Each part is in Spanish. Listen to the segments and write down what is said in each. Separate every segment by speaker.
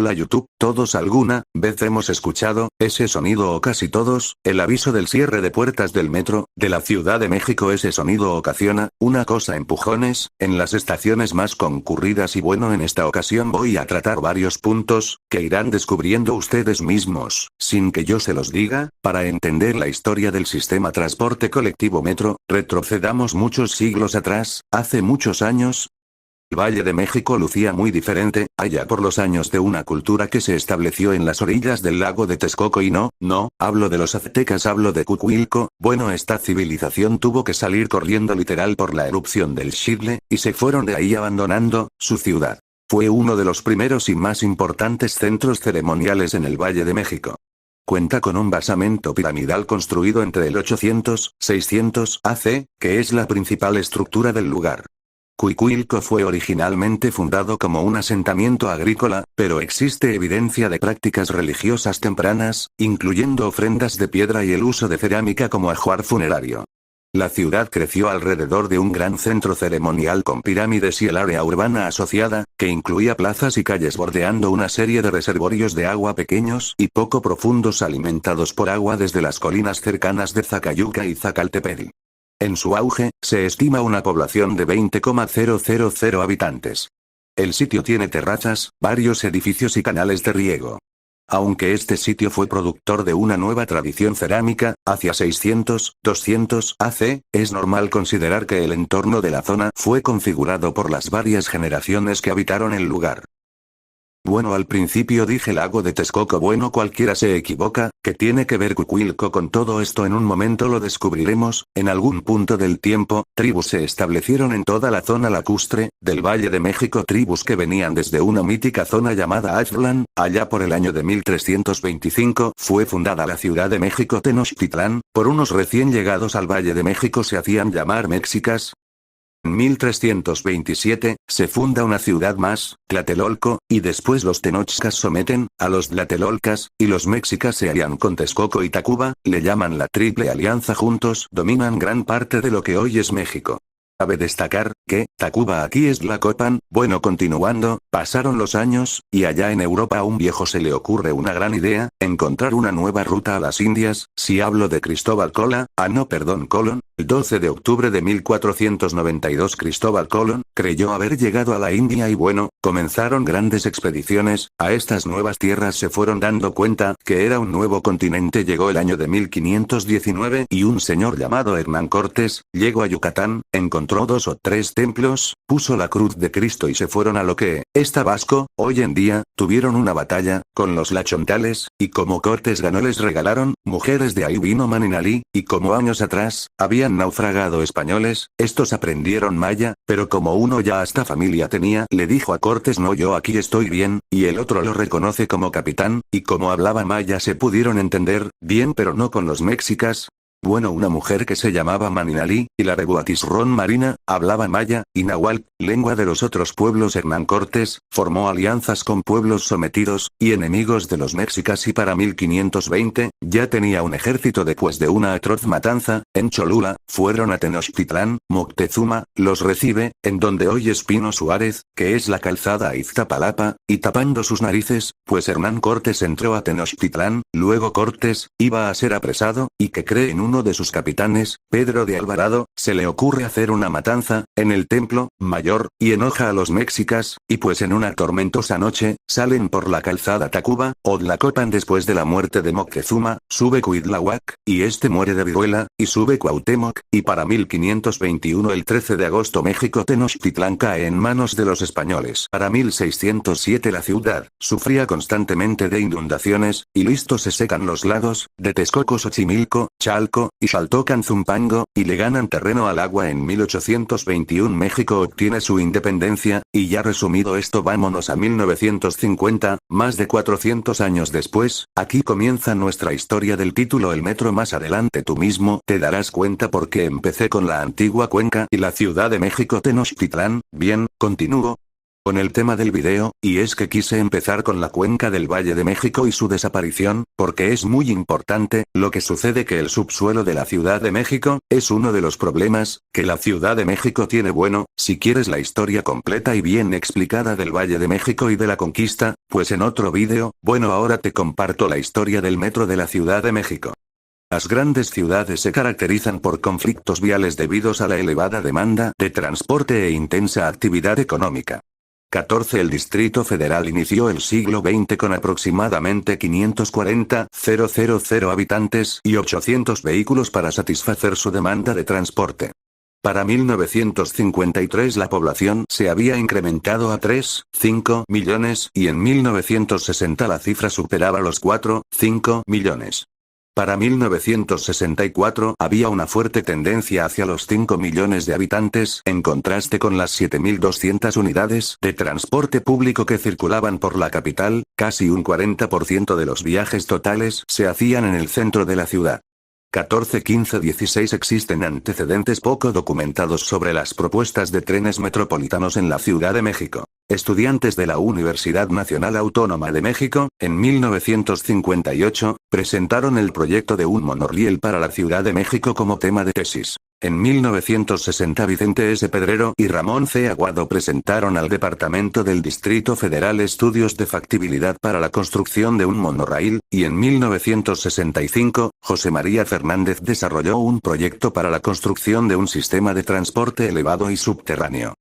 Speaker 1: Hola YouTube, todos alguna vez hemos escuchado ese sonido o casi todos, el aviso del cierre de puertas del metro, de la Ciudad de México. Ese sonido ocasiona, una cosa empujones, en las estaciones más concurridas y bueno, en esta ocasión voy a tratar varios puntos, que irán descubriendo ustedes mismos, sin que yo se los diga, para entender la historia del sistema transporte colectivo metro. Retrocedamos muchos siglos atrás, hace muchos años. El Valle de México lucía muy diferente, allá por los años de una cultura que se estableció en las orillas del lago de Texcoco y no hablo de los aztecas, hablo de Cucuilco. Bueno, esta civilización tuvo que salir corriendo literal por la erupción del Xitle, y se fueron de ahí abandonando su ciudad. Fue uno de los primeros y más importantes centros ceremoniales en el Valle de México. Cuenta con un basamento piramidal construido entre el 800-600 AC, que es la principal estructura del lugar. Cuicuilco fue originalmente fundado como un asentamiento agrícola, pero existe evidencia de prácticas religiosas tempranas, incluyendo ofrendas de piedra y el uso de cerámica como ajuar funerario. La ciudad creció alrededor de un gran centro ceremonial con pirámides y el área urbana asociada, que incluía plazas y calles bordeando una serie de reservorios de agua pequeños y poco profundos alimentados por agua desde las colinas cercanas de Zacayuca y Zacaltepetl. En su auge, se estima una población de 20,000 habitantes. El sitio tiene terrazas, varios edificios y canales de riego. Aunque este sitio fue productor de una nueva tradición cerámica, hacia 600-200 AC, es normal considerar que el entorno de la zona fue configurado por las varias generaciones que habitaron el lugar. Bueno, al principio dije lago de Texcoco. Bueno, cualquiera se equivoca, que tiene que ver Cucuilco con todo esto. En un momento lo descubriremos. En algún punto del tiempo, tribus se establecieron en toda la zona lacustre del Valle de México, tribus que venían desde una mítica zona llamada Aztlán. Allá por el año de 1325 fue fundada la Ciudad de México Tenochtitlán, por unos recién llegados al Valle de México, se hacían llamar mexicas. En 1327, se funda una ciudad más, Tlatelolco, y después los tenochcas someten a los tlatelolcas, y los mexicas se alían con Texcoco y Tacuba, le llaman la Triple Alianza. Juntos dominan gran parte de lo que hoy es México. Cabe destacar que Tacuba aquí es Tlacopan. Bueno, continuando, pasaron los años, y allá en Europa a un viejo se le ocurre una gran idea, encontrar una nueva ruta a las Indias. Si hablo de Cristóbal Colón, el 12 de octubre de 1492 Cristóbal Colón creyó haber llegado a la India y bueno, comenzaron grandes expediciones a estas nuevas tierras. Se fueron dando cuenta que era un nuevo continente. Llegó el año de 1519 y un señor llamado Hernán Cortés llegó a Yucatán, encontró 2 o 3 templos, puso la cruz de Cristo y se fueron a lo que es Tabasco. Hoy en día, tuvieron una batalla con los lachontales, y como Cortés ganó les regalaron mujeres. De ahí vino Maninalí, y como años atrás habían naufragado españoles, estos aprendieron maya, pero como uno ya hasta familia tenía, le dijo a Cortés: no, yo aquí estoy bien, y el otro lo reconoce como capitán, y como hablaba maya se pudieron entender bien, pero no con los mexicas. Bueno, una mujer que se llamaba Maninalí, y la Rebuatisrón Marina, hablaba maya y náhuatl, lengua de los otros pueblos. Hernán Cortés formó alianzas con pueblos sometidos y enemigos de los mexicas, y para 1520, ya tenía un ejército. Después de una atroz matanza, en Cholula, fueron a Tenochtitlán. Moctezuma los recibe, en donde hoy es Pino Suárez, que es la calzada a Iztapalapa, y tapando sus narices, pues Hernán Cortés entró a Tenochtitlán. Luego Cortés iba a ser apresado, y que cree en uno de sus capitanes, Pedro de Alvarado, se le ocurre hacer una matanza en el Templo Mayor, y enoja a los mexicas, y pues en una tormentosa noche, salen por la calzada Tacuba, o Tlacopan. Después de la muerte de Moctezuma, sube Cuitláhuac, y este muere de viruela, y sube Cuauhtémoc, y para 1521 el 13 de agosto México Tenochtitlán cae en manos de los españoles. Para 1607 la ciudad sufría constantemente de inundaciones, y listo se secan los lagos de Texcoco, Xochimilco, Chalco y Xaltocan Zumpango, y le ganan terreno al agua. En 1821 México obtiene su independencia, y ya resumido esto vámonos a 1950, más de 400 años después, aquí comienza nuestra historia del título El metro. Más adelante tú mismo te darás cuenta por qué empecé con la antigua Cuenca y la Ciudad de México Tenochtitlán. Bien, continúo con el tema del video, y es que quise empezar con la cuenca del Valle de México y su desaparición, porque es muy importante. Lo que sucede que el subsuelo de la Ciudad de México es uno de los problemas que la Ciudad de México tiene. Bueno, si quieres la historia completa y bien explicada del Valle de México y de la conquista, Pues en otro vídeo, bueno, ahora te comparto la historia del metro de la Ciudad de México. Las grandes ciudades se caracterizan por conflictos viales debidos a la elevada demanda de transporte e intensa actividad económica. 14 El Distrito Federal inició el siglo XX con aproximadamente 540,000 habitantes y 800 vehículos para satisfacer su demanda de transporte. Para 1953 la población se había incrementado a 3,5 millones y en 1960 la cifra superaba los 4,5 millones. Para 1964 había una fuerte tendencia hacia los 5 millones de habitantes, en contraste con las 7.200 unidades de transporte público que circulaban por la capital. Casi un 40% de los viajes totales se hacían en el centro de la ciudad. 14, 15, 16 Existen antecedentes poco documentados sobre las propuestas de trenes metropolitanos en la Ciudad de México. Estudiantes de la Universidad Nacional Autónoma de México, en 1958, presentaron el proyecto de un monorriel para la Ciudad de México como tema de tesis. En 1960 Vicente S. Pedrero y Ramón C. Aguado presentaron al Departamento del Distrito Federal estudios de factibilidad para la construcción de un monorraíl, y en 1965, José María Fernández desarrolló un proyecto para la construcción de un sistema de transporte elevado y subterráneo.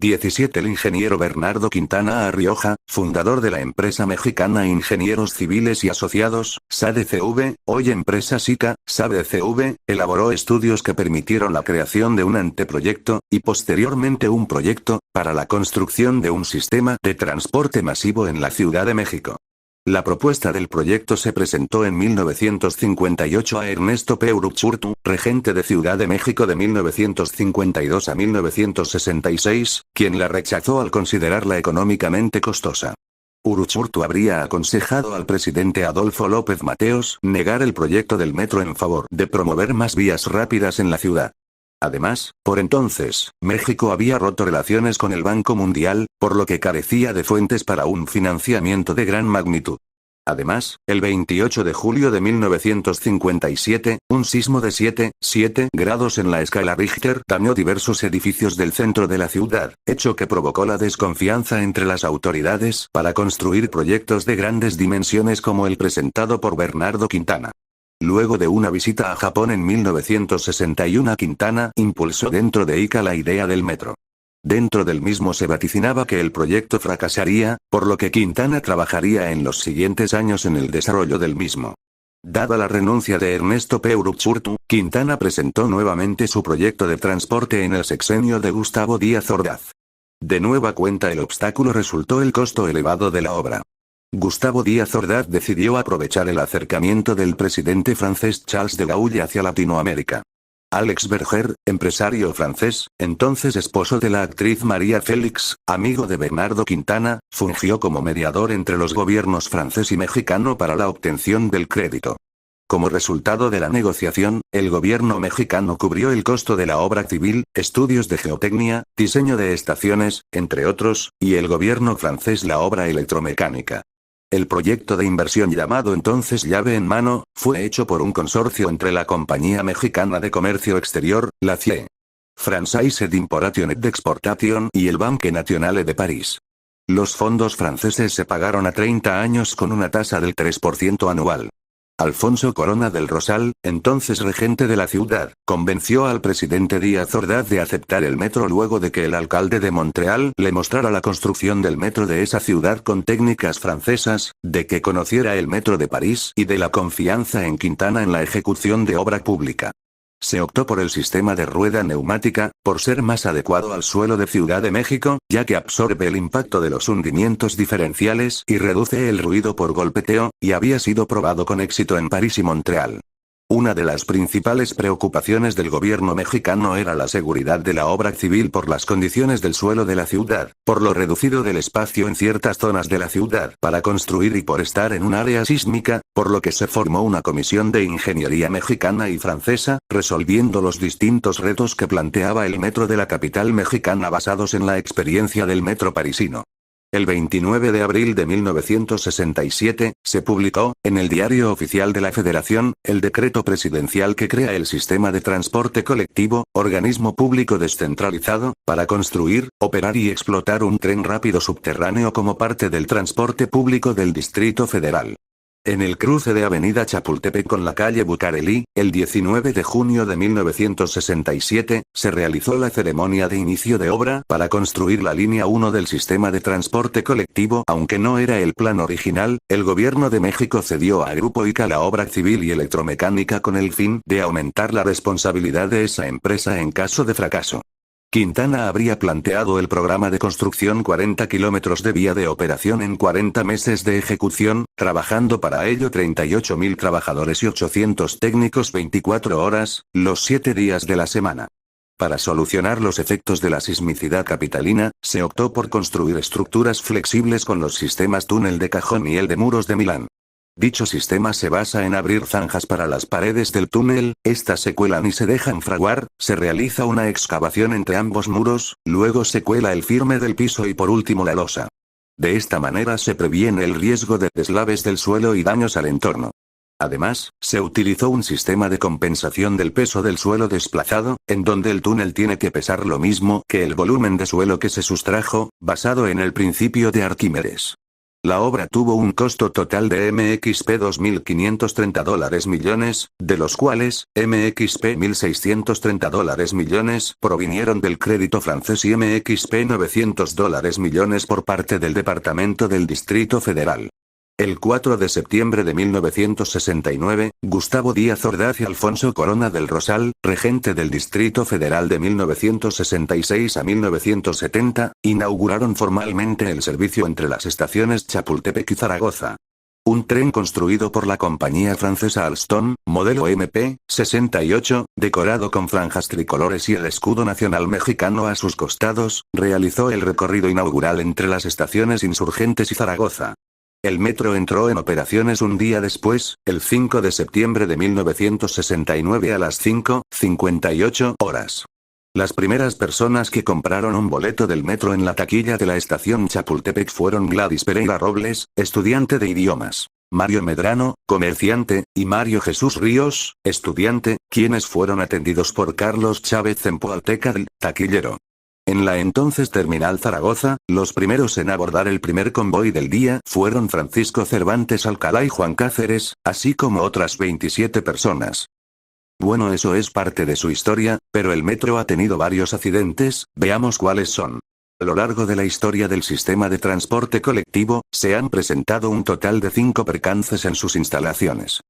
Speaker 1: 17 El ingeniero Bernardo Quintana Arrioja, fundador de la empresa mexicana Ingenieros Civiles y Asociados, SADCV, hoy empresa SICA, SADCV, elaboró estudios que permitieron la creación de un anteproyecto, y posteriormente un proyecto, para la construcción de un sistema de transporte masivo en la Ciudad de México. La propuesta del proyecto se presentó en 1958 a Ernesto P. Uruchurtu, regente de Ciudad de México de 1952 a 1966, quien la rechazó al considerarla económicamente costosa. Uruchurtu habría aconsejado al presidente Adolfo López Mateos negar el proyecto del metro en favor de promover más vías rápidas en la ciudad. Además, por entonces, México había roto relaciones con el Banco Mundial, por lo que carecía de fuentes para un financiamiento de gran magnitud. Además, el 28 de julio de 1957, un sismo de 7,7 grados en la escala Richter dañó diversos edificios del centro de la ciudad, hecho que provocó la desconfianza entre las autoridades para construir proyectos de grandes dimensiones como el presentado por Bernardo Quintana. Luego de una visita a Japón en 1961, Quintana impulsó dentro de ICA la idea del metro. Dentro del mismo se vaticinaba que el proyecto fracasaría, por lo que Quintana trabajaría en los siguientes años en el desarrollo del mismo. Dada la renuncia de Ernesto P. Uruchurtu, Quintana presentó nuevamente su proyecto de transporte en el sexenio de Gustavo Díaz Ordaz. De nueva cuenta el obstáculo resultó el costo elevado de la obra. Gustavo Díaz Ordaz decidió aprovechar el acercamiento del presidente francés Charles de Gaulle hacia Latinoamérica. Alex Berger, empresario francés, entonces esposo de la actriz María Félix, amigo de Bernardo Quintana, fungió como mediador entre los gobiernos francés y mexicano para la obtención del crédito. Como resultado de la negociación, el gobierno mexicano cubrió el costo de la obra civil, estudios de geotecnia, diseño de estaciones, entre otros, y el gobierno francés la obra electromecánica. El proyecto de inversión llamado entonces Llave en Mano, fue hecho por un consorcio entre la Compañía Mexicana de Comercio Exterior, la CIE, Française d'Importation et d'Exportation y el Banque Nationale de París. Los fondos franceses se pagaron a 30 años con una tasa del 3% anual. Alfonso Corona del Rosal, entonces regente de la ciudad, convenció al presidente Díaz Ordaz de aceptar el metro luego de que el alcalde de Montreal le mostrara la construcción del metro de esa ciudad con técnicas francesas, de que conociera el metro de París y de la confianza en Quintana en la ejecución de obra pública. Se optó por el sistema de rueda neumática, por ser más adecuado al suelo de Ciudad de México, ya que absorbe el impacto de los hundimientos diferenciales y reduce el ruido por golpeteo, y había sido probado con éxito en París y Montreal. Una de las principales preocupaciones del gobierno mexicano era la seguridad de la obra civil por las condiciones del suelo de la ciudad, por lo reducido del espacio en ciertas zonas de la ciudad para construir y por estar en un área sísmica, por lo que se formó una comisión de ingeniería mexicana y francesa, resolviendo los distintos retos que planteaba el metro de la capital mexicana basados en la experiencia del metro parisino. El 29 de abril de 1967, se publicó, en el Diario Oficial de la Federación, el decreto presidencial que crea el Sistema de Transporte Colectivo, organismo público descentralizado, para construir, operar y explotar un tren rápido subterráneo como parte del transporte público del Distrito Federal. En el cruce de Avenida Chapultepec con la calle Bucareli, el 19 de junio de 1967, se realizó la ceremonia de inicio de obra para construir la línea 1 del sistema de transporte colectivo. Aunque no era el plan original, el gobierno de México cedió a Grupo ICA la obra civil y electromecánica con el fin de aumentar la responsabilidad de esa empresa en caso de fracaso. Quintana habría planteado el programa de construcción 40 kilómetros de vía de operación en 40 meses de ejecución, trabajando para ello 38.000 trabajadores y 800 técnicos 24 horas, los 7 días de la semana. Para solucionar los efectos de la sismicidad capitalina, se optó por construir estructuras flexibles con los sistemas túnel de cajón y el de muros de Milán. Dicho sistema se basa en abrir zanjas para las paredes del túnel, estas se cuelan y se dejan fraguar, se realiza una excavación entre ambos muros, luego se cuela el firme del piso y por último la losa. De esta manera se previene el riesgo de deslaves del suelo y daños al entorno. Además, se utilizó un sistema de compensación del peso del suelo desplazado, en donde el túnel tiene que pesar lo mismo que el volumen de suelo que se sustrajo, basado en el principio de Arquímedes. La obra tuvo un costo total de MXP $2.530 millones, de los cuales, MXP $1.630 millones provinieron del crédito francés y MXP $900 millones por parte del Departamento del Distrito Federal. El 4 de septiembre de 1969, Gustavo Díaz Ordaz y Alfonso Corona del Rosal, regente del Distrito Federal de 1966 a 1970, inauguraron formalmente el servicio entre las estaciones Chapultepec y Zaragoza. Un tren construido por la compañía francesa Alstom, modelo MP-68, decorado con franjas tricolores y el escudo nacional mexicano a sus costados, realizó el recorrido inaugural entre las estaciones Insurgentes y Zaragoza. El metro entró en operaciones un día después, el 5 de septiembre de 1969 a las 5:58 horas. Las primeras personas que compraron un boleto del metro en la taquilla de la estación Chapultepec fueron Gladys Pereira Robles, estudiante de idiomas, Mario Medrano, comerciante, y Mario Jesús Ríos, estudiante, quienes fueron atendidos por Carlos Chávez Zempoaltecatl, taquillero. En la entonces Terminal Zaragoza, los primeros en abordar el primer convoy del día fueron Francisco Cervantes Alcalá y Juan Cáceres, así como otras 27 personas. Bueno, eso es parte de su historia, pero el metro ha tenido varios accidentes, veamos cuáles son. A lo largo de la historia del sistema de transporte colectivo, se han presentado un total de 5 percances en sus instalaciones.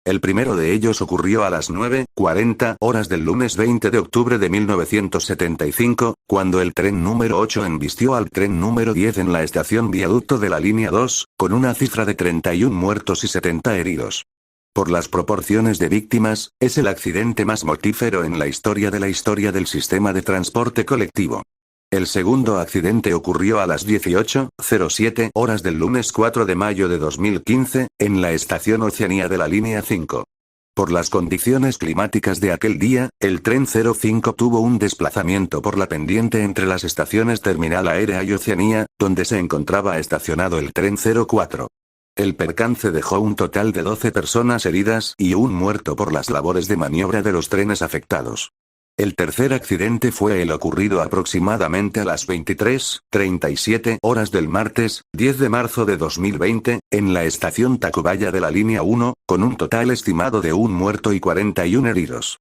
Speaker 1: El primero de ellos ocurrió a las 9:40 horas del lunes 20 de octubre de 1975, cuando el tren número 8 embistió al tren número 10 en la estación Viaducto de la línea 2, con una cifra de 31 muertos y 70 heridos. Por las proporciones de víctimas, es el accidente más mortífero en la historia del sistema de transporte colectivo. El segundo accidente ocurrió a las 18:07 horas del lunes 4 de mayo de 2015, en la estación Oceanía de la línea 5. Por las condiciones climáticas de aquel día, el tren 05 tuvo un desplazamiento por la pendiente entre las estaciones Terminal Aérea y Oceanía, donde se encontraba estacionado el tren 04. El percance dejó un total de 12 personas heridas y un muerto por las labores de maniobra de los trenes afectados. El tercer accidente fue el ocurrido aproximadamente a las 23:37 horas del martes, 10 de marzo de 2020, en la estación Tacubaya de la línea 1, con un total estimado de un muerto y 41 heridos.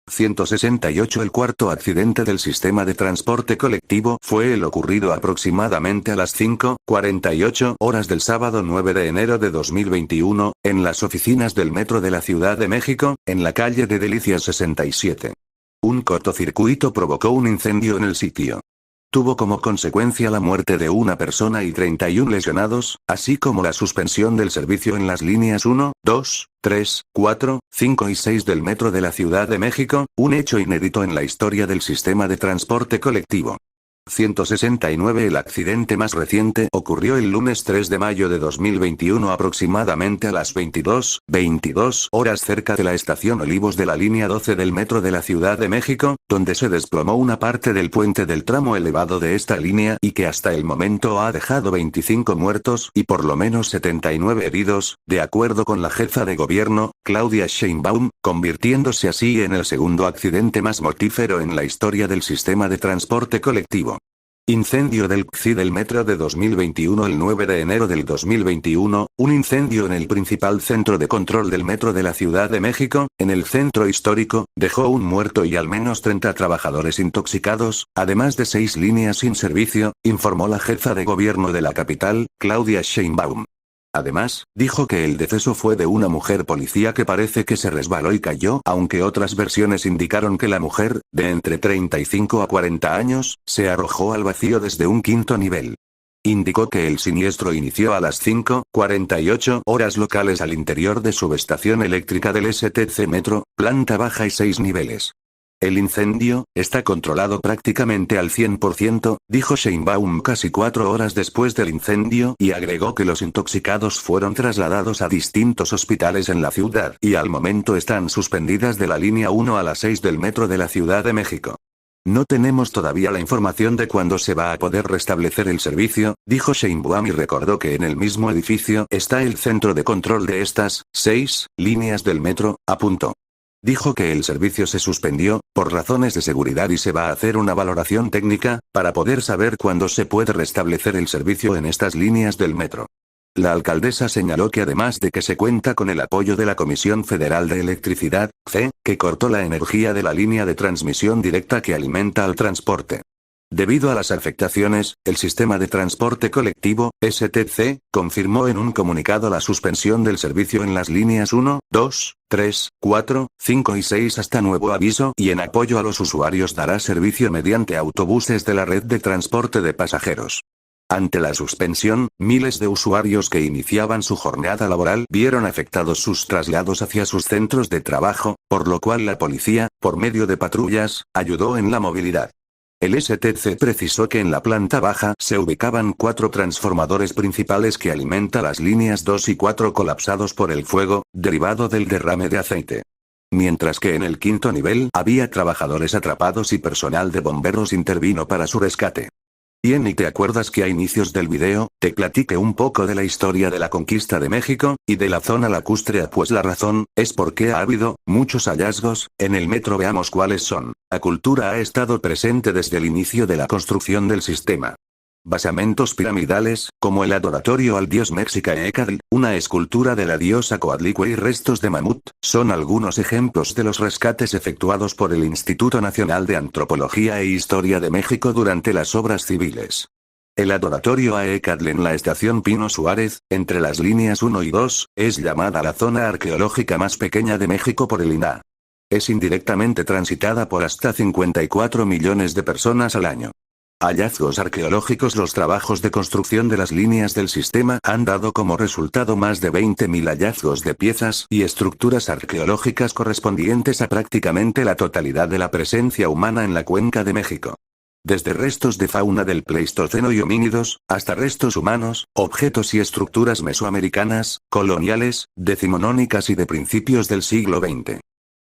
Speaker 1: 168. El cuarto accidente del sistema de transporte colectivo fue el ocurrido aproximadamente a las 5:48 horas del sábado 9 de enero de 2021, en las oficinas del Metro de la Ciudad de México, en la calle de Delicias 67. Un cortocircuito provocó un incendio en el sitio. Tuvo como consecuencia la muerte de una persona y 31 lesionados, así como la suspensión del servicio en las líneas 1, 2, 3, 4, 5 y 6 del Metro de la Ciudad de México, un hecho inédito en la historia del sistema de transporte colectivo. 169. El accidente más reciente ocurrió el lunes 3 de mayo de 2021 aproximadamente a las 22:22 horas cerca de la estación Olivos de la línea 12 del metro de la Ciudad de México, donde se desplomó una parte del puente del tramo elevado de esta línea y que hasta el momento ha dejado 25 muertos y por lo menos 79 heridos, de acuerdo con la jefa de gobierno, Claudia Sheinbaum, convirtiéndose así en el segundo accidente más mortífero en la historia del sistema de transporte colectivo. Incendio del CXI del metro de 2021. El 9 de enero del 2021, un incendio en el principal centro de control del metro de la Ciudad de México, en el centro histórico, dejó un muerto y al menos 30 trabajadores intoxicados, además de 6 líneas sin servicio, informó la jefa de gobierno de la capital, Claudia Sheinbaum. Además, dijo que el deceso fue de una mujer policía que parece que se resbaló y cayó, aunque otras versiones indicaron que la mujer, de entre 35 a 40 años, se arrojó al vacío desde un quinto nivel. Indicó que el siniestro inició a las 5:48 horas locales al interior de subestación eléctrica del STC Metro, planta baja y 6 niveles. El incendio está controlado prácticamente al 100%, dijo Sheinbaum casi 4 horas después del incendio y agregó que los intoxicados fueron trasladados a distintos hospitales en la ciudad y al momento están suspendidas de la línea 1 a la 6 del metro de la Ciudad de México. No tenemos todavía la información de cuándo se va a poder restablecer el servicio, dijo Sheinbaum y recordó que en el mismo edificio está el centro de control de estas 6 líneas del metro, apuntó. Dijo que el servicio se suspendió, por razones de seguridad y se va a hacer una valoración técnica, para poder saber cuándo se puede restablecer el servicio en estas líneas del metro. La alcaldesa señaló que además de que se cuenta con el apoyo de la Comisión Federal de Electricidad, CFE, que cortó la energía de la línea de transmisión directa que alimenta al transporte. Debido a las afectaciones, el sistema de transporte colectivo, STC, confirmó en un comunicado la suspensión del servicio en las líneas 1, 2, 3, 4, 5 y 6 hasta nuevo aviso y en apoyo a los usuarios dará servicio mediante autobuses de la red de transporte de pasajeros. Ante la suspensión, miles de usuarios que iniciaban su jornada laboral vieron afectados sus traslados hacia sus centros de trabajo, por lo cual la policía, por medio de patrullas, ayudó en la movilidad. El STC precisó que en la planta baja se ubicaban 4 transformadores principales que alimentan las líneas 2 y 4 colapsados por el fuego, derivado del derrame de aceite. Mientras que en el quinto nivel había trabajadores atrapados y personal de bomberos intervino para su rescate. Bien, ¿y te acuerdas que a inicios del video, te platiqué un poco de la historia de la conquista de México, y de la zona lacustre? Pues la razón, es porque ha habido muchos hallazgos en el metro. Veamos cuáles son. La cultura ha estado presente desde el inicio de la construcción del sistema. Basamentos piramidales, como el adoratorio al dios Mexicaecatl, una escultura de la diosa Coatlicue y restos de mamut, son algunos ejemplos de los rescates efectuados por el Instituto Nacional de Antropología e Historia de México durante las obras civiles. El adoratorio a Ecatl en la estación Pino Suárez, entre las líneas 1 y 2, es llamada la zona arqueológica más pequeña de México por el INAH. Es indirectamente transitada por hasta 54 millones de personas al año. Hallazgos arqueológicos. Los trabajos de construcción de las líneas del sistema han dado como resultado más de 20.000 hallazgos de piezas y estructuras arqueológicas correspondientes a prácticamente la totalidad de la presencia humana en la Cuenca de México. Desde restos de fauna del Pleistoceno y homínidos, hasta restos humanos, objetos y estructuras mesoamericanas, coloniales, decimonónicas y de principios del siglo XX.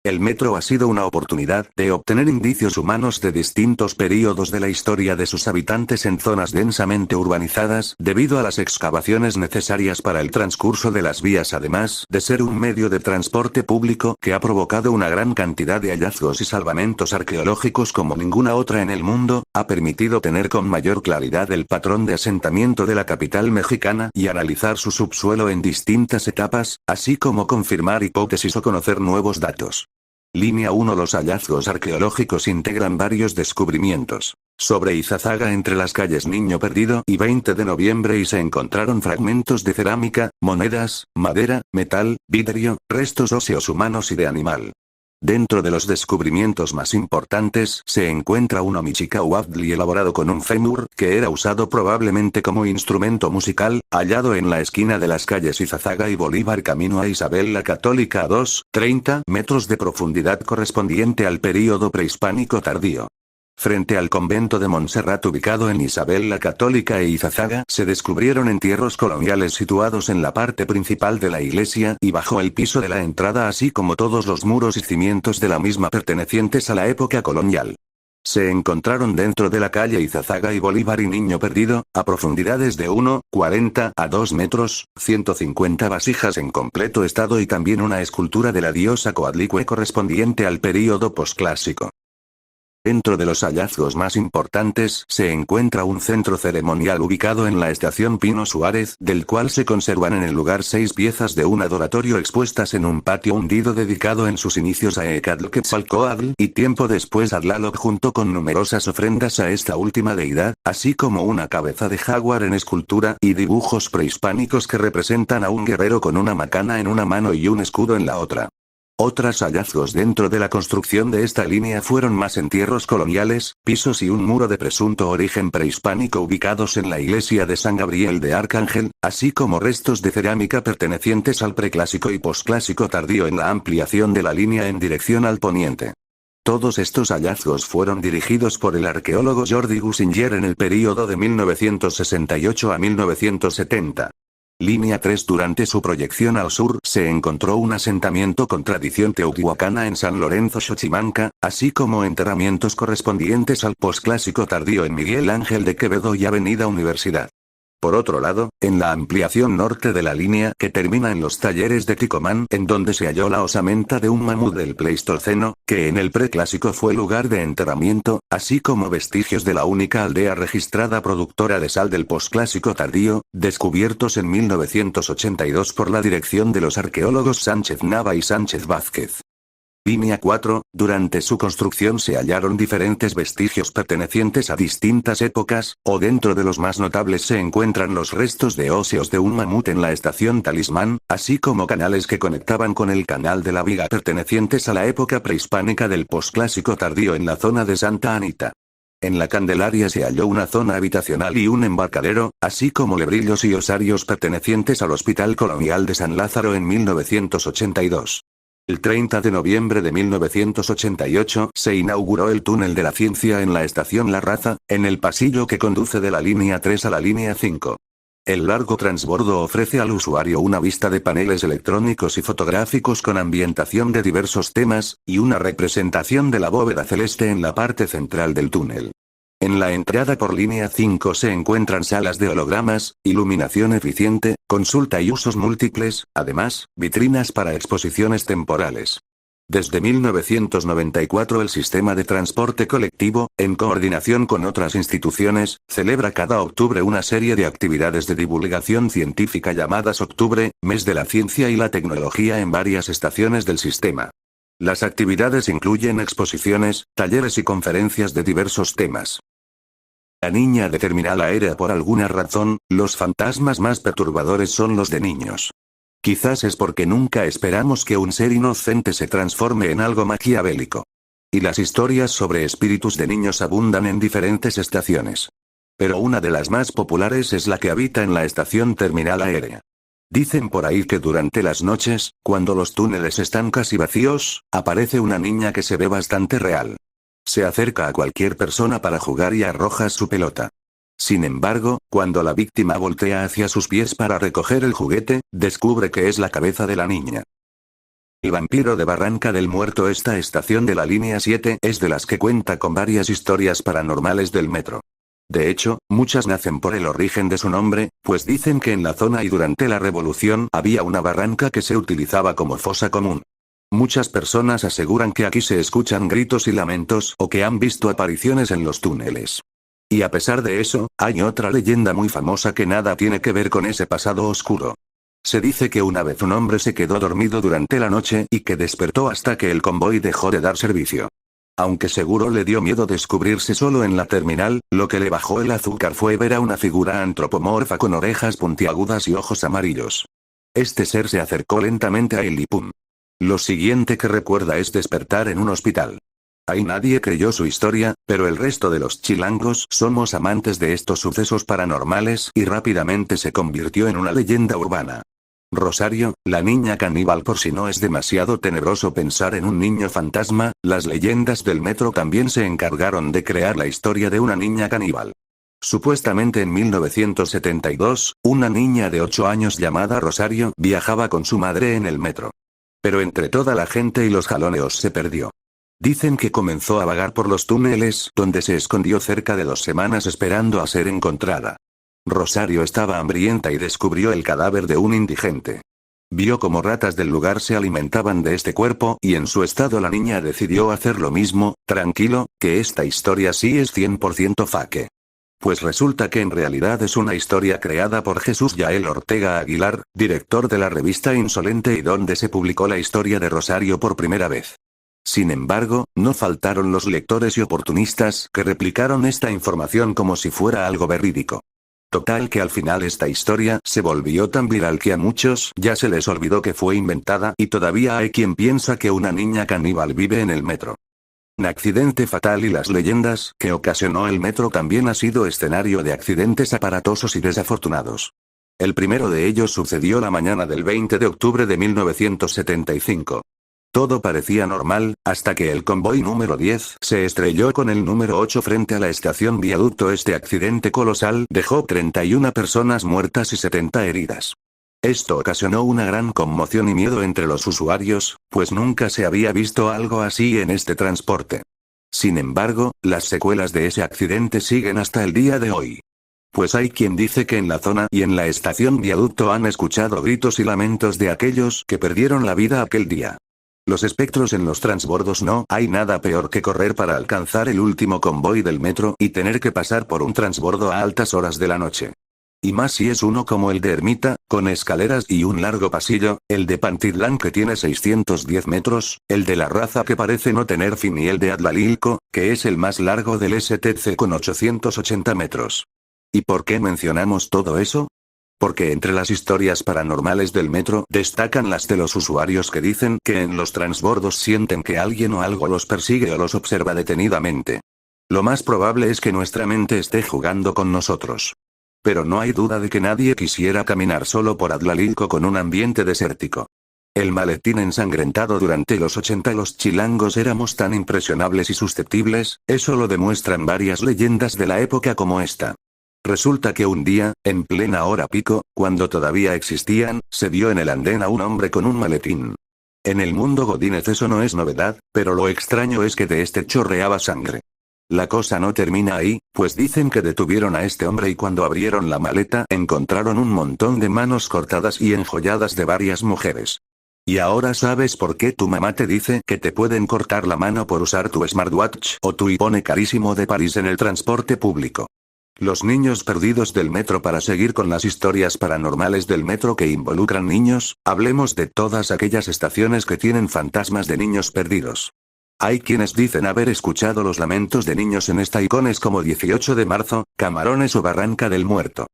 Speaker 1: El metro ha sido una oportunidad de obtener indicios humanos de distintos períodos de la historia de sus habitantes en zonas densamente urbanizadas, debido a las excavaciones necesarias para el transcurso de las vías, además de ser un medio de transporte público que ha provocado una gran cantidad de hallazgos y salvamentos arqueológicos como ninguna otra en el mundo, ha permitido tener con mayor claridad el patrón de asentamiento de la capital mexicana y analizar su subsuelo en distintas etapas, así como confirmar hipótesis o conocer nuevos datos. Línea 1. Los hallazgos arqueológicos integran varios descubrimientos. Sobre Izazaga, entre las calles Niño Perdido y 20 de noviembre, y se encontraron fragmentos de cerámica, monedas, madera, metal, vidrio, restos óseos humanos y de animal. Dentro de los descubrimientos más importantes se encuentra un omichicauatl elaborado con un fémur, que era usado probablemente como instrumento musical, hallado en la esquina de las calles Izazaga y Bolívar camino a Isabel la Católica a 30 metros de profundidad correspondiente al período prehispánico tardío. Frente al convento de Montserrat ubicado en Isabel la Católica e Izazaga se descubrieron entierros coloniales situados en la parte principal de la iglesia y bajo el piso de la entrada, así como todos los muros y cimientos de la misma pertenecientes a la época colonial. Se encontraron dentro de la calle Izazaga y Bolívar y Niño Perdido, a profundidades de 1,40 a 2 metros, 150 vasijas en completo estado y también una escultura de la diosa Coatlicue correspondiente al período posclásico. Dentro de los hallazgos más importantes se encuentra un centro ceremonial ubicado en la estación Pino Suárez, del cual se conservan en el lugar 6 piezas de un adoratorio expuestas en un patio hundido dedicado en sus inicios a Ecatl y tiempo después a Tlaloc, junto con numerosas ofrendas a esta última deidad, así como una cabeza de jaguar en escultura y dibujos prehispánicos que representan a un guerrero con una macana en una mano y un escudo en la otra. Otros hallazgos dentro de la construcción de esta línea fueron más entierros coloniales, pisos y un muro de presunto origen prehispánico ubicados en la iglesia de San Gabriel de Arcángel, así como restos de cerámica pertenecientes al preclásico y posclásico tardío en la ampliación de la línea en dirección al poniente. Todos estos hallazgos fueron dirigidos por el arqueólogo Jordi Gussinger en el período de 1968 a 1970. Línea 3. Durante su proyección al sur se encontró un asentamiento con tradición teotihuacana en San Lorenzo Xochimanca, así como enterramientos correspondientes al posclásico tardío en Miguel Ángel de Quevedo y Avenida Universidad. Por otro lado, en la ampliación norte de la línea que termina en los talleres de Ticomán, en donde se halló la osamenta de un mamut del Pleistoceno, que en el preclásico fue lugar de enterramiento, así como vestigios de la única aldea registrada productora de sal del posclásico tardío, descubiertos en 1982 por la dirección de los arqueólogos Sánchez Nava y Sánchez Vázquez. Línea 4, durante su construcción se hallaron diferentes vestigios pertenecientes a distintas épocas, o dentro de los más notables se encuentran los restos de óseos de un mamut en la estación Talismán, así como canales que conectaban con el canal de la Viga pertenecientes a la época prehispánica del posclásico tardío en la zona de Santa Anita. En la Candelaria se halló una zona habitacional y un embarcadero, así como lebrillos y osarios pertenecientes al Hospital Colonial de San Lázaro en 1982. El 30 de noviembre de 1988 se inauguró el túnel de la ciencia en la estación La Raza, en el pasillo que conduce de la línea 3 a la línea 5. El largo transbordo ofrece al usuario una vista de paneles electrónicos y fotográficos con ambientación de diversos temas, y una representación de la bóveda celeste en la parte central del túnel. En la entrada por línea 5 se encuentran salas de hologramas, iluminación eficiente, consulta y usos múltiples, además, vitrinas para exposiciones temporales. Desde 1994 el sistema de transporte colectivo, en coordinación con otras instituciones, celebra cada octubre una serie de actividades de divulgación científica llamadas Octubre, Mes de la Ciencia y la Tecnología en varias estaciones del sistema. Las actividades incluyen exposiciones, talleres y conferencias de diversos temas. La niña de terminal aérea. Por alguna razón, los fantasmas más perturbadores son los de niños. Quizás es porque nunca esperamos que un ser inocente se transforme en algo maquiavélico. Y las historias sobre espíritus de niños abundan en diferentes estaciones. Pero una de las más populares es la que habita en la estación terminal aérea. Dicen por ahí que durante las noches, cuando los túneles están casi vacíos, aparece una niña que se ve bastante real. Se acerca a cualquier persona para jugar y arroja su pelota. Sin embargo, cuando la víctima voltea hacia sus pies para recoger el juguete, descubre que es la cabeza de la niña. El vampiro de Barranca del Muerto. Esta estación de la línea 7 es de las que cuenta con varias historias paranormales del metro. De hecho, muchas nacen por el origen de su nombre, pues dicen que en la zona y durante la Revolución había una barranca que se utilizaba como fosa común. Muchas personas aseguran que aquí se escuchan gritos y lamentos o que han visto apariciones en los túneles. Y a pesar de eso, hay otra leyenda muy famosa que nada tiene que ver con ese pasado oscuro. Se dice que una vez un hombre se quedó dormido durante la noche y que despertó hasta que el convoy dejó de dar servicio. Aunque seguro le dio miedo descubrirse solo en la terminal, lo que le bajó el azúcar fue ver a una figura antropomorfa con orejas puntiagudas y ojos amarillos. Este ser se acercó lentamente a él y ¡pum! Lo siguiente que recuerda es despertar en un hospital. Ahí nadie creyó su historia, pero el resto de los chilangos somos amantes de estos sucesos paranormales y rápidamente se convirtió en una leyenda urbana. Rosario, la niña caníbal. Por si no es demasiado tenebroso pensar en un niño fantasma, las leyendas del metro también se encargaron de crear la historia de una niña caníbal. Supuestamente en 1972, una niña de 8 años llamada Rosario viajaba con su madre en el metro. Pero entre toda la gente y los jaloneos se perdió. Dicen que comenzó a vagar por los túneles, donde se escondió cerca de 2 semanas esperando a ser encontrada. Rosario estaba hambrienta y descubrió el cadáver de un indigente. Vio cómo ratas del lugar se alimentaban de este cuerpo y en su estado la niña decidió hacer lo mismo. Tranquilo, que esta historia sí es 100% fake. Pues resulta que en realidad es una historia creada por Jesús Yael Ortega Aguilar, director de la revista Insolente y donde se publicó la historia de Rosario por primera vez. Sin embargo, no faltaron los lectores y oportunistas que replicaron esta información como si fuera algo verídico. Total que al final esta historia se volvió tan viral que a muchos ya se les olvidó que fue inventada y todavía hay quien piensa que una niña caníbal vive en el metro. Un accidente fatal y las leyendas que ocasionó el metro también ha sido escenario de accidentes aparatosos y desafortunados. El primero de ellos sucedió la mañana del 20 de octubre de 1975. Todo parecía normal, hasta que el convoy número 10 se estrelló con el número 8 frente a la estación Viaducto. Este accidente colosal dejó 31 personas muertas y 70 heridas. Esto ocasionó una gran conmoción y miedo entre los usuarios, pues nunca se había visto algo así en este transporte. Sin embargo, las secuelas de ese accidente siguen hasta el día de hoy. Pues hay quien dice que en la zona y en la estación Viaducto han escuchado gritos y lamentos de aquellos que perdieron la vida aquel día. Los espectros en los transbordos. No hay nada peor que correr para alcanzar el último convoy del metro y tener que pasar por un transbordo a altas horas de la noche. Y más si es uno como el de Ermita, con escaleras y un largo pasillo, el de Pantitlán que tiene 610 metros, el de La Raza que parece no tener fin y el de Atlalilco, que es el más largo del STC con 880 metros. ¿Y por qué mencionamos todo eso? Porque entre las historias paranormales del metro destacan las de los usuarios que dicen que en los transbordos sienten que alguien o algo los persigue o los observa detenidamente. Lo más probable es que nuestra mente esté jugando con nosotros. Pero no hay duda de que nadie quisiera caminar solo por Atlalilco con un ambiente desértico. El maletín ensangrentado. Durante los 80 los chilangos éramos tan impresionables y susceptibles, eso lo demuestran varias leyendas de la época como esta. Resulta que un día, en plena hora pico, cuando todavía existían, se vio en el andén a un hombre con un maletín. En el mundo godínez eso no es novedad, pero lo extraño es que de este chorreaba sangre. La cosa no termina ahí, pues dicen que detuvieron a este hombre y cuando abrieron la maleta encontraron un montón de manos cortadas y enjolladas de varias mujeres. Y ahora sabes por qué tu mamá te dice que te pueden cortar la mano por usar tu smartwatch o tu iPhone carísimo de París en el transporte público. Los niños perdidos del metro. Para seguir con las historias paranormales del metro que involucran niños, hablemos de todas aquellas estaciones que tienen fantasmas de niños perdidos. Hay quienes dicen haber escuchado los lamentos de niños en estaciones como 18 de marzo, Camarones o Barranca del Muerto.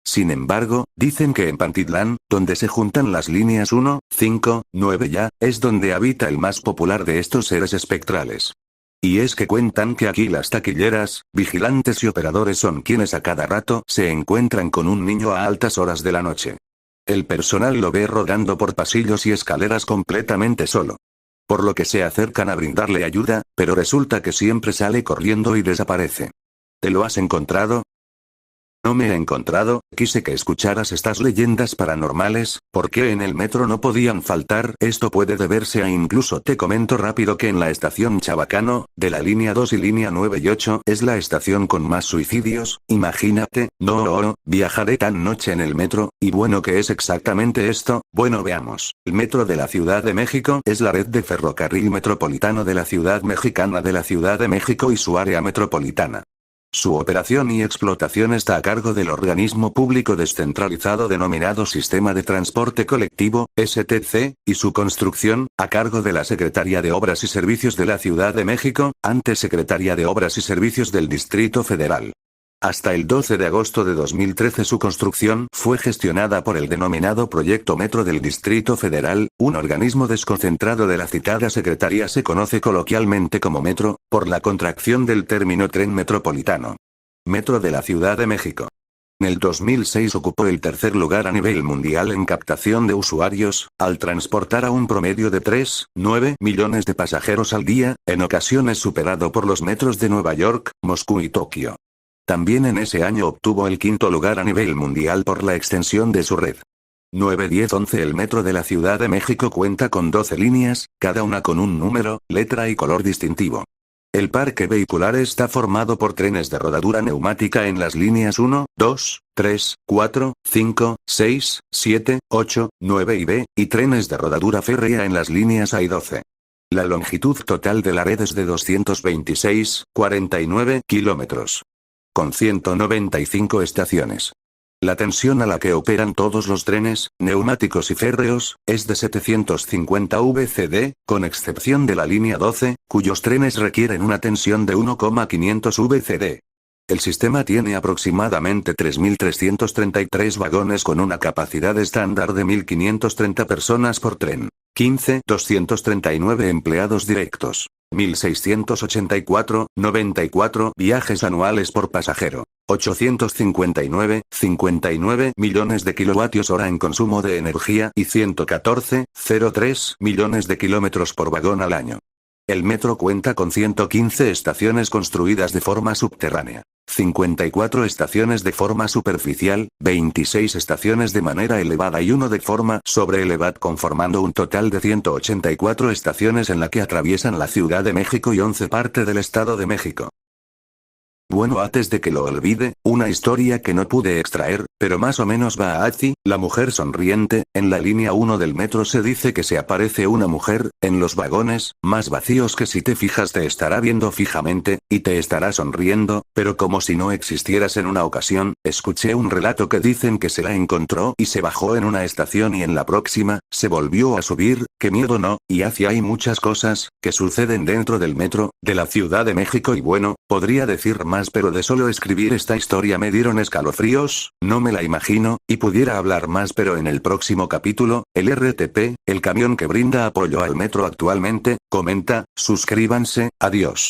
Speaker 1: Sin embargo, dicen que en Pantitlán, donde se juntan las líneas 1, 5, 9 ya, es donde habita el más popular de estos seres espectrales. Y es que cuentan que aquí las taquilleras, vigilantes y operadores son quienes a cada rato se encuentran con un niño a altas horas de la noche. El personal lo ve rodando por pasillos y escaleras completamente solo. Por lo que se acercan a brindarle ayuda, pero resulta que siempre sale corriendo y desaparece. ¿Te lo has encontrado? No me he encontrado. Quise que escucharas estas leyendas paranormales, porque en el metro no podían faltar. Esto puede deberse a incluso te comento rápido que en la estación Chabacano, de la línea 2 y línea 9 y 8, es la estación con más suicidios. Imagínate. No, viajaré tan noche en el metro, y bueno, ¿qué es exactamente esto? Bueno, veamos. El metro de la Ciudad de México es la red de ferrocarril metropolitano de la Ciudad Mexicana de la Ciudad de México y su área metropolitana. Su operación y explotación está a cargo del organismo público descentralizado denominado Sistema de Transporte Colectivo, STC, y su construcción, a cargo de la Secretaría de Obras y Servicios de la Ciudad de México, antes Secretaría de Obras y Servicios del Distrito Federal. Hasta el 12 de agosto de 2013 su construcción fue gestionada por el denominado Proyecto Metro del Distrito Federal, un organismo desconcentrado de la citada secretaría. Se conoce coloquialmente como Metro, por la contracción del término tren metropolitano. Metro de la Ciudad de México. En el 2006 ocupó el tercer lugar a nivel mundial en captación de usuarios, al transportar a un promedio de 3,9 millones de pasajeros al día, en ocasiones superado por los metros de Nueva York, Moscú y Tokio. También en ese año obtuvo el quinto lugar a nivel mundial por la extensión de su red. 9, 10, 11. El metro de la Ciudad de México cuenta con 12 líneas, cada una con un número, letra y color distintivo. El parque vehicular está formado por trenes de rodadura neumática en las líneas 1, 2, 3, 4, 5, 6, 7, 8, 9 y B, y trenes de rodadura férrea en las líneas A y 12. La longitud total de la red es de 226,49 kilómetros. Con 195 estaciones. La tensión a la que operan todos los trenes, neumáticos y férreos, es de 750 VCD, con excepción de la línea 12, cuyos trenes requieren una tensión de 1,500 VCD. El sistema tiene aproximadamente 3.333 vagones con una capacidad estándar de 1.530 personas por tren. 239 empleados directos. 1.684,94 viajes anuales por pasajero. 859,59 millones de kilovatios hora en consumo de energía y 114,03 millones de kilómetros por vagón al año. El metro cuenta con 115 estaciones construidas de forma subterránea, 54 estaciones de forma superficial, 26 estaciones de manera elevada y 1 de forma sobreelevada, conformando un total de 184 estaciones en la que atraviesan la Ciudad de México y 11 parte del Estado de México. Bueno, antes de que lo olvide, una historia que no pude extraer, pero más o menos va así: la mujer sonriente. En la línea 1 del metro se dice que se aparece una mujer, en los vagones, más vacíos, que si te fijas te estará viendo fijamente, y te estará sonriendo, pero como si no existieras. En una ocasión, escuché un relato que dicen que se la encontró y se bajó en una estación y en la próxima, se volvió a subir. Qué miedo, ¿no? Y así hay muchas cosas, que suceden dentro del metro, de la Ciudad de México, y bueno, podría decir más, pero de solo escribir esta historia me dieron escalofríos, no me la imagino, y pudiera hablar más, pero en el próximo capítulo. El RTP, el camión que brinda apoyo al metro actualmente, comenta: suscríbanse, adiós.